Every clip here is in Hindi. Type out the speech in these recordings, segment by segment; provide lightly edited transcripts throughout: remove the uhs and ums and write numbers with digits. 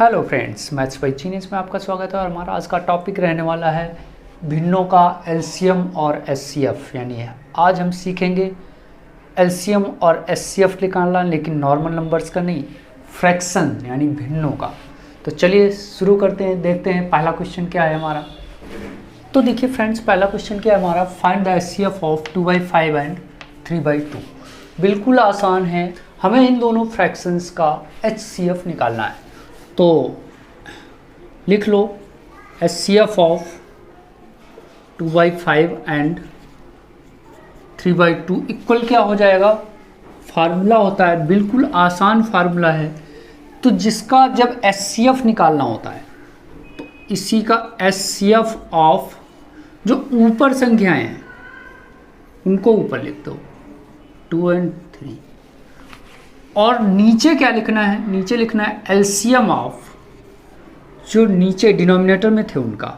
Hello friends, maths by genius में आपका स्वागत है। और हमारा आज का टॉपिक रहने वाला है भिन्नों का एलसीएम और एचसीएफ। यानी आज हम सीखेंगे एलसीएम और एचसीएफ निकालना, लेकिन नॉर्मल नंबर्स का नहीं, फ्रैक्शन यानी भिन्नों का। तो चलिए शुरू करते हैं, देखते हैं पहला क्वेश्चन क्या है हमारा। तो देखिए फ्रेंड्स, पहला क्वेश्चन क्या है हमारा, find the HCF of 2/5 and 3/2। बिल्कुल आसान है, हमें इन दोनों फ्रैक्शंस का एचसीएफ निकालना है। तो लिख लो एचसीएफ ऑफ 2/5 एंड 3/2 इक्वल क्या हो जाएगा, फार्मूला होता है, बिल्कुल आसान फार्मूला है। तो जिसका जब एचसीएफ निकालना होता है तो इसी का एचसीएफ ऑफ जो ऊपर संख्याएं हैं उनको ऊपर लिख दो 2 and 3, और नीचे क्या लिखना है, नीचे लिखना है एलसीएम ऑफ जो नीचे डिनोमिनेटर में थे उनका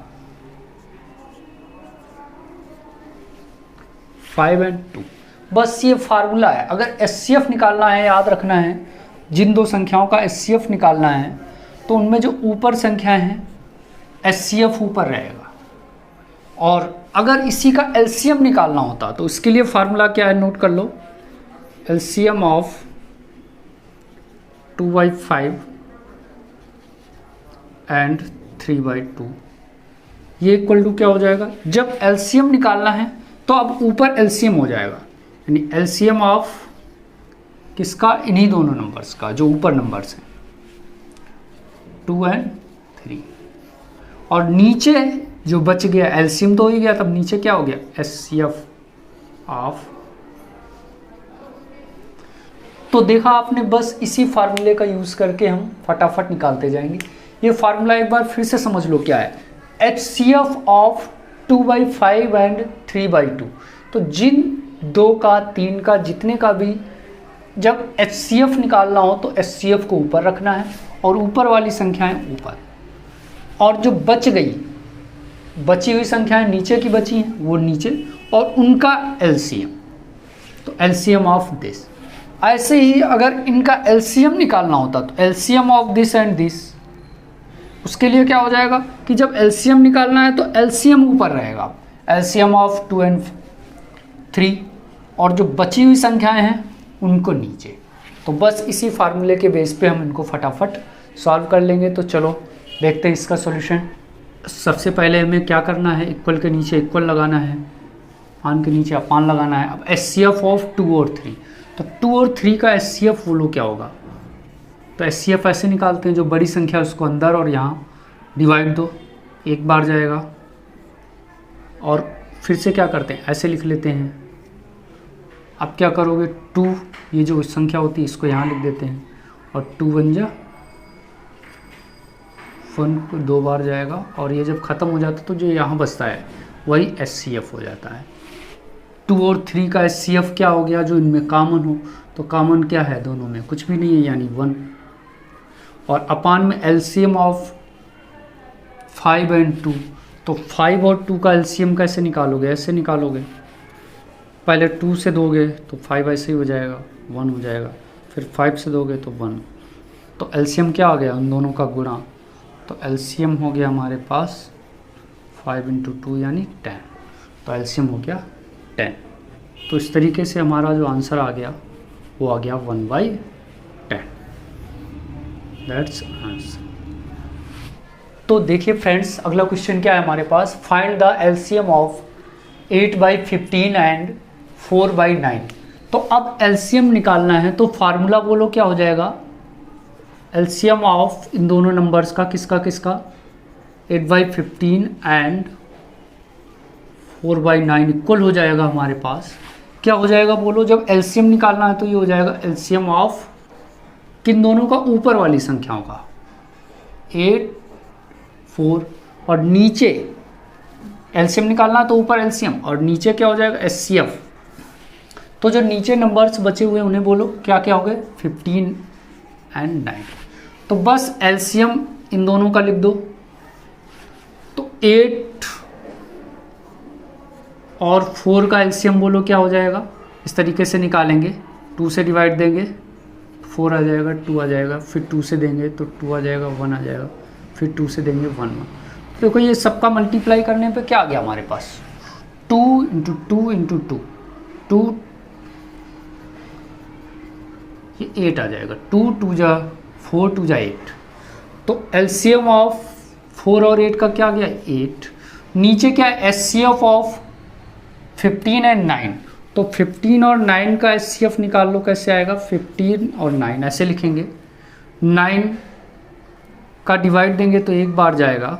5 and 2। बस ये फार्मूला है। अगर एचसीएफ निकालना है, याद रखना है, जिन दो संख्याओं का एचसीएफ निकालना है तो उनमें जो ऊपर संख्याएं हैं एचसीएफ ऊपर रहेगा। और अगर इसी का एलसीएम निकालना होता तो उसके लिए फार्मूला क्या है, नोट कर लो, एलसीएम ऑफ 2/5 एंड 3/2 ये इक्वल टू क्या हो जाएगा, जब एलसीएम निकालना है तो अब ऊपर एलसीएम हो जाएगा, यानी एलसीएम ऑफ किसका, इन्हीं दोनों नंबर्स का जो ऊपर नंबर्स हैं 2 and 3। और नीचे जो बच गया, एलसीएम तो हो ही गया, तब नीचे क्या हो गया, एचसीएफ ऑफ। तो देखा आपने, बस इसी फार्मूले का यूज़ करके हम फटाफट निकालते जाएंगे। ये फार्मूला एक बार फिर से समझ लो क्या है, एचसीएफ ऑफ 2/5 एंड 3/2। तो जिन 2 का 3 का जितने का भी जब एचसीएफ निकालना हो तो एचसीएफ को ऊपर रखना है और ऊपर वाली संख्याएं ऊपर, और जो बच गई बची हुई संख्याएं नीचे की बची हैं वो नीचे, और उनका एलसीएम, तो एलसीएम ऑफ दिस। ऐसे ही अगर इनका एलसीएम निकालना होता तो LCM of this and this, उसके लिए क्या हो जाएगा कि जब एलसीएम निकालना है तो एलसीएम ऊपर रहेगा, एलसीएम ऑफ 2 and 3, और जो बची हुई संख्याएं हैं उनको नीचे। तो बस इसी फार्मूले के बेस पे हम इनको फटाफट सॉल्व कर लेंगे। तो चलो देखते हैं इसका सॉल्यूशन। सबसे पहले हमें क्या करना है, इक्वल के नीचे इक्वल लगाना है, अपान के नीचे अपान लगाना है। अब एचसीएफ ऑफ 2 और 3, तो 2 और 3 का एचसीएफ बोलो क्या होगा। तो एचसीएफ ऐसे निकालते हैं, जो बड़ी संख्या है उसको अंदर और यहाँ डिवाइड दो, एक बार जाएगा। और फिर से क्या करते हैं, ऐसे लिख लेते हैं। अब क्या करोगे, 2 ये जो संख्या होती है इसको यहाँ लिख देते हैं, और 2 1 जा 1 को 2 बार जाएगा, और ये जब ख़त्म हो जाता है तो जो यहाँ बचता है वही एचसीएफ हो जाता है। 2 और 3 का एचसीएफ क्या हो गया, जो इनमें कॉमन हो, तो कॉमन क्या है, दोनों में कुछ भी नहीं है यानी 1। और अपान में एलसीएम ऑफ 5 and 2, तो 5 और 2 का एलसीएम कैसे निकालोगे, ऐसे निकालोगे, पहले 2 से दोगे तो 5 ऐसे ही हो जाएगा, 1 हो जाएगा, फिर 5 से दोगे तो 1। तो एलसीएम क्या आ गया, उन दोनों का गुणा, तो एलसीएम हो गया हमारे पास 5 × 2 यानी 10। तो एलसीएम हो गया 10। तो इस तरीके से हमारा जो आंसर आ गया वो आ गया 1/10। That's answer. तो देखिए फ्रेंड्स, अगला क्वेश्चन क्या है हमारे पास, find the LCM of 8/15 and 4/9। तो अब एलसीएम निकालना है तो फार्मूला बोलो क्या हो जाएगा, एलसीएम ऑफ इन दोनों नंबर्स का, किसका किसका, 8/15 एंड 4/9 इक्वल हो जाएगा हमारे पास, क्या हो जाएगा बोलो, जब एलसीएम निकालना है तो ये हो जाएगा एलसीएम ऑफ किन दोनों का, ऊपर वाली संख्याओं का 8 4, और नीचे एलसीएम निकालना है तो ऊपर एलसीएम और नीचे क्या हो जाएगा, एचसीएफ। तो जो नीचे नंबर्स बचे हुए उन्हें बोलो क्या क्या हो गए, 15 and 9। तो बस एलसीएम इन दोनों का लिख दो, तो 8 और 4 का एलसीएम बोलो क्या हो जाएगा, इस तरीके से निकालेंगे, 2 से डिवाइड देंगे, 4 आ जाएगा, 2 आ जाएगा, फिर 2 से देंगे तो 2 आ जाएगा, 1 आ जाएगा, फिर 2 से देंगे 1 1। देखो ये सबका मल्टीप्लाई करने पे क्या आ गया हमारे पास, 2 इंटू 2 इंटू 2, 2 ये 8 आ जाएगा, 2 2 जा 4 2 जा 8। तो एलसीएम ऑफ 4 और 8 का क्या आ गया 8। नीचे क्या है एचसीएफ ऑफ 15 एंड 9, तो 15 और 9 का एचसीएफ निकाल लो, कैसे आएगा 15 और 9 ऐसे लिखेंगे, 9 का डिवाइड देंगे तो एक बार जाएगा,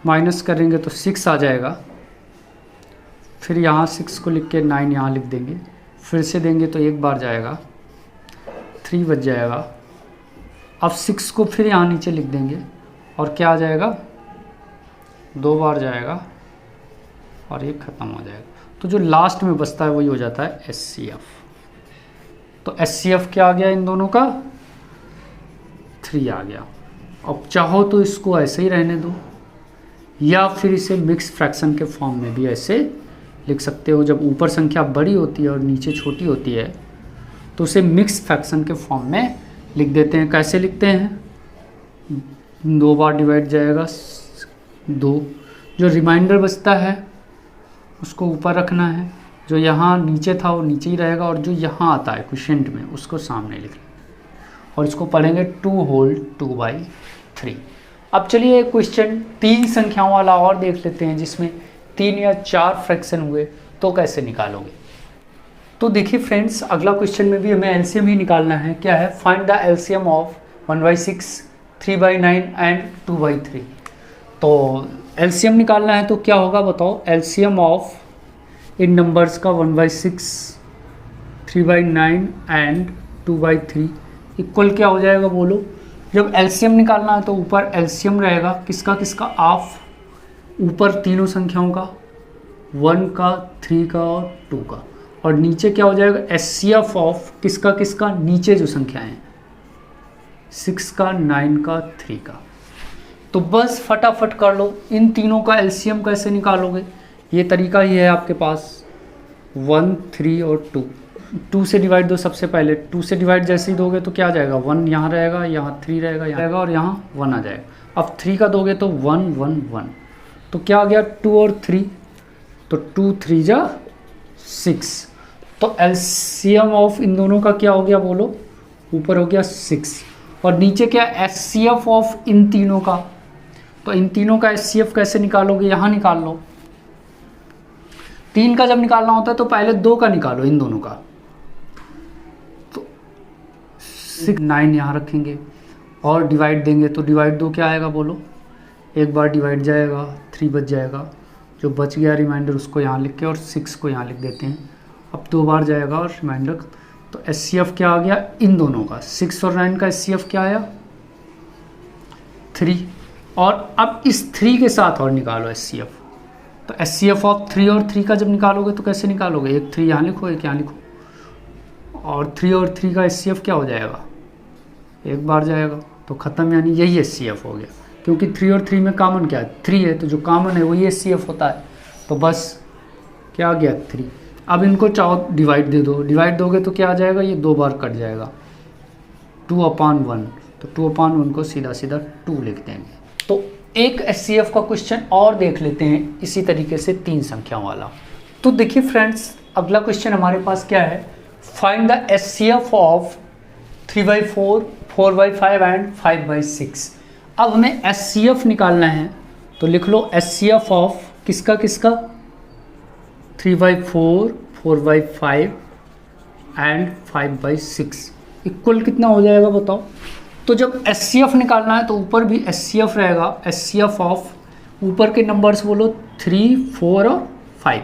माइनस करेंगे तो 6 आ जाएगा, फिर यहाँ 6 को लिख के 9 यहाँ लिख देंगे, फिर से देंगे तो एक बार जाएगा, 3 बच जाएगा। अब 6 को फिर यहाँ नीचे लिख देंगे और क्या आ जाएगा 2 बार जाएगा और ये ख़त्म हो जाएगा। तो जो लास्ट में बचता है वही हो जाता है एचसीएफ। तो एचसीएफ क्या आ गया इन दोनों का 3 आ गया। अब चाहो तो इसको ऐसे ही रहने दो या फिर इसे मिक्स फ्रैक्शन के फॉर्म में भी ऐसे लिख सकते हो। जब ऊपर संख्या बड़ी होती है और नीचे छोटी होती है तो उसे मिक्स फ्रैक्शन के फॉर्म में लिख देते हैं। कैसे लिखते हैं 2 बार डिवाइड जाएगा 2, जो रिमाइंडर बचता है उसको ऊपर रखना है, जो यहाँ नीचे था वो नीचे ही रहेगा और जो यहाँ आता है क्वोशिएंट में उसको सामने लिख लेंगे और इसको पढ़ेंगे 2 होल 2/3। अब चलिए एक क्वेश्चन 3 संख्याओं वाला और देख लेते हैं जिसमें 3 या 4 फ्रैक्शन हुए तो कैसे निकालोगे। तो देखिए फ्रेंड्स अगला क्वेश्चन में भी हमें एलसीएम ही निकालना है। क्या है find the LCM of 1/6, 3/9 and 2/3। तो एलसीएम निकालना है तो क्या होगा बताओ। एलसीएम ऑफ इन नंबर्स का 1/6, 3/9 एंड 2/3 इक्वल क्या हो जाएगा बोलो। जब एलसीएम निकालना है तो ऊपर एलसीएम रहेगा किसका किसका ऑफ ऊपर तीनों संख्याओं का 1 का 3 का और 2 का, और नीचे क्या हो जाएगा एचसीएफ ऑफ किसका किसका नीचे जो संख्याएं हैं 6 का 9 का 3 का। तो बस फटाफट कर लो इन तीनों का एलसीएम कैसे निकालोगे। ये तरीका ही है आपके पास 1 3 और 2। 2 से डिवाइड दो सबसे पहले, 2 से डिवाइड जैसे ही दोगे तो क्या आ जाएगा 1 यहाँ रहेगा, यहाँ 3 रहेगा, यहाँ रहेगा और यहाँ 1 आ जाएगा। अब 3 का दोगे तो 1 1 1, तो क्या आ गया 2 और 3, तो 2 3 जा 6। तो एलसीएम ऑफ इन दोनों का क्या हो गया बोलो, ऊपर हो गया 6 और नीचे क्या एचसीएफ ऑफ इन तीनों का। तो इन तीनों का एचसीएफ कैसे निकालोगे, यहाँ निकाल लो। 3 का जब निकालना होता है तो पहले 2 का निकालो इन दोनों का। तो 6 9 यहाँ रखेंगे और डिवाइड देंगे तो डिवाइड 2 क्या आएगा बोलो, एक बार डिवाइड जाएगा 3 बच जाएगा, जो बच गया रिमाइंडर उसको यहाँ लिख के और 6 को यहाँ लिख देते हैं। अब 2 बार जाएगा और रिमाइंडर, तो एचसीएफ क्या आ गया इन दोनों का 6 और 9 का एचसीएफ क्या आया 3। और अब इस 3 के साथ और निकालो एचसीएफ। तो एचसीएफ ऑफ 3 और 3 का जब निकालोगे तो कैसे निकालोगे, एक 3 यहाँ लिखो एक यहाँ लिखो और 3 और 3 का एचसीएफ क्या हो जाएगा एक बार जाएगा तो ख़त्म, यानी यही एचसीएफ हो गया। क्योंकि 3 और 3 में कॉमन क्या है 3 है, तो जो कॉमन है वही एचसीएफ होता है। तो बस क्या आ गया 3। अब इनको चाहो डिवाइड दे दो, डिवाइड दोगे तो क्या आ जाएगा ये 2 बार कट जाएगा 2/1, तो 2/1 को सीधा सीधा 2 लिख देंगे। तो एक एचसीएफ का क्वेश्चन और देख लेते हैं इसी तरीके से 3 संख्याओं वाला। तो देखिए फ्रेंड्स अगला क्वेश्चन हमारे पास क्या है, find the HCF of 3/4, 4/5 and 5/6। अब हमें एचसीएफ निकालना है तो लिख लो एचसीएफ ऑफ किसका किसका 3/4, 4/5 एंड 5/6 इक्वल कितना हो जाएगा बताओ। तो जब एचसीएफ निकालना है तो ऊपर भी एचसीएफ रहेगा, एचसीएफ ऑफ ऊपर के नंबर्स बोलो 3 4 और 5,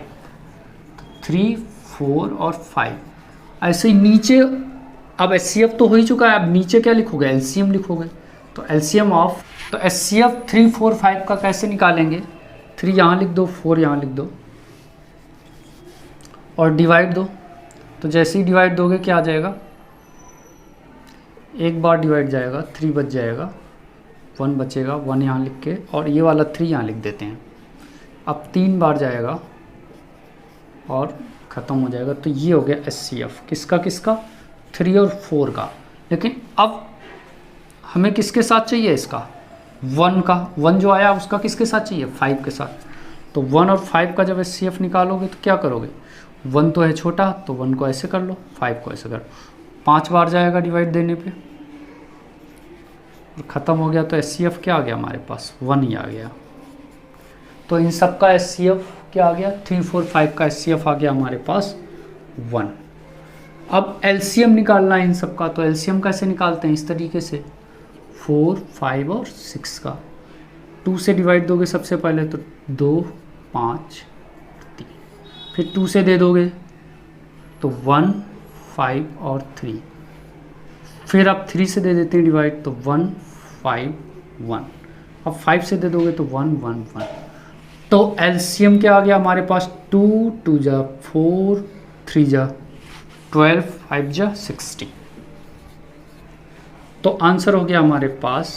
3 4 और 5 ऐसे ही नीचे। अब एचसीएफ तो हो ही चुका है, अब नीचे क्या लिखोगे एलसीएम लिखोगे। तो एलसीएम ऑफ, तो एचसीएफ 3 4 5 का कैसे निकालेंगे, 3 यहाँ लिख दो 4 यहाँ लिख दो और डिवाइड दो। तो जैसे ही डिवाइड दोगे क्या आ जाएगा एक बार डिवाइड जाएगा 3 बच जाएगा, 1 बचेगा 1 यहाँ लिख के और ये वाला 3 यहाँ लिख देते हैं। अब 3 बार जाएगा और ख़त्म हो जाएगा। तो ये हो गया HCF, किसका किसका, 3 और 4 का। लेकिन अब हमें किसके साथ चाहिए, इसका 1 का, 1 जो आया उसका किसके साथ चाहिए, 5 के साथ। तो 1 और 5 का जब HCF निकालोगे तो क्या करोगे, 1 तो है छोटा, तो 1 को ऐसे कर लो, 5 को ऐसे कर लो, 5 बार जाएगा डिवाइड देने पे, और ख़त्म हो गया। तो HCF क्या आ गया हमारे पास, 1 ही आ गया। तो इन सब का HCF क्या आ गया, 3, 4, 5 का HCF आ गया हमारे पास 1। अब LCM निकालना है इन सब का। तो LCM कैसे निकालते हैं, इस तरीके से 4, 5 और 6 का 2 से डिवाइड दोगे सबसे पहले, तो 2, 5, 3, फिर 2 से दे दोगे तो 1, 5 और 3, फिर अब 3 से दे देते हैं डिवाइड, तो 1, 5, 1, अब 5 से दे दोगे तो 1, 1, 1। तो LCM क्या आ गया हमारे पास, 2, 2 जा 4, 3 जा 12, 5 जा 60। तो आंसर हो गया हमारे पास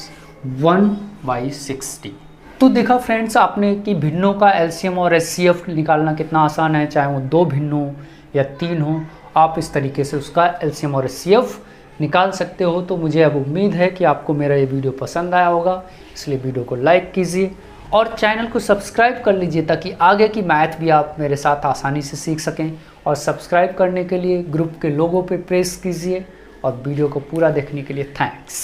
1/60। तो देखा फ्रेंड्स आपने कि भिन्नों का LCM और HCF निकालना कितना आसान है, चाहे वो 2 भिन्न हो या 3 हो, आप इस तरीके से उसका LCM और HCF निकाल सकते हो। तो मुझे अब उम्मीद है कि आपको मेरा ये वीडियो पसंद आया होगा, इसलिए वीडियो को लाइक कीजिए और चैनल को सब्सक्राइब कर लीजिए, ताकि आगे की मैथ भी आप मेरे साथ आसानी से सीख सकें। और सब्सक्राइब करने के लिए ग्रुप के लोगो पे प्रेस कीजिए, और वीडियो को पूरा देखने के लिए थैंक्स।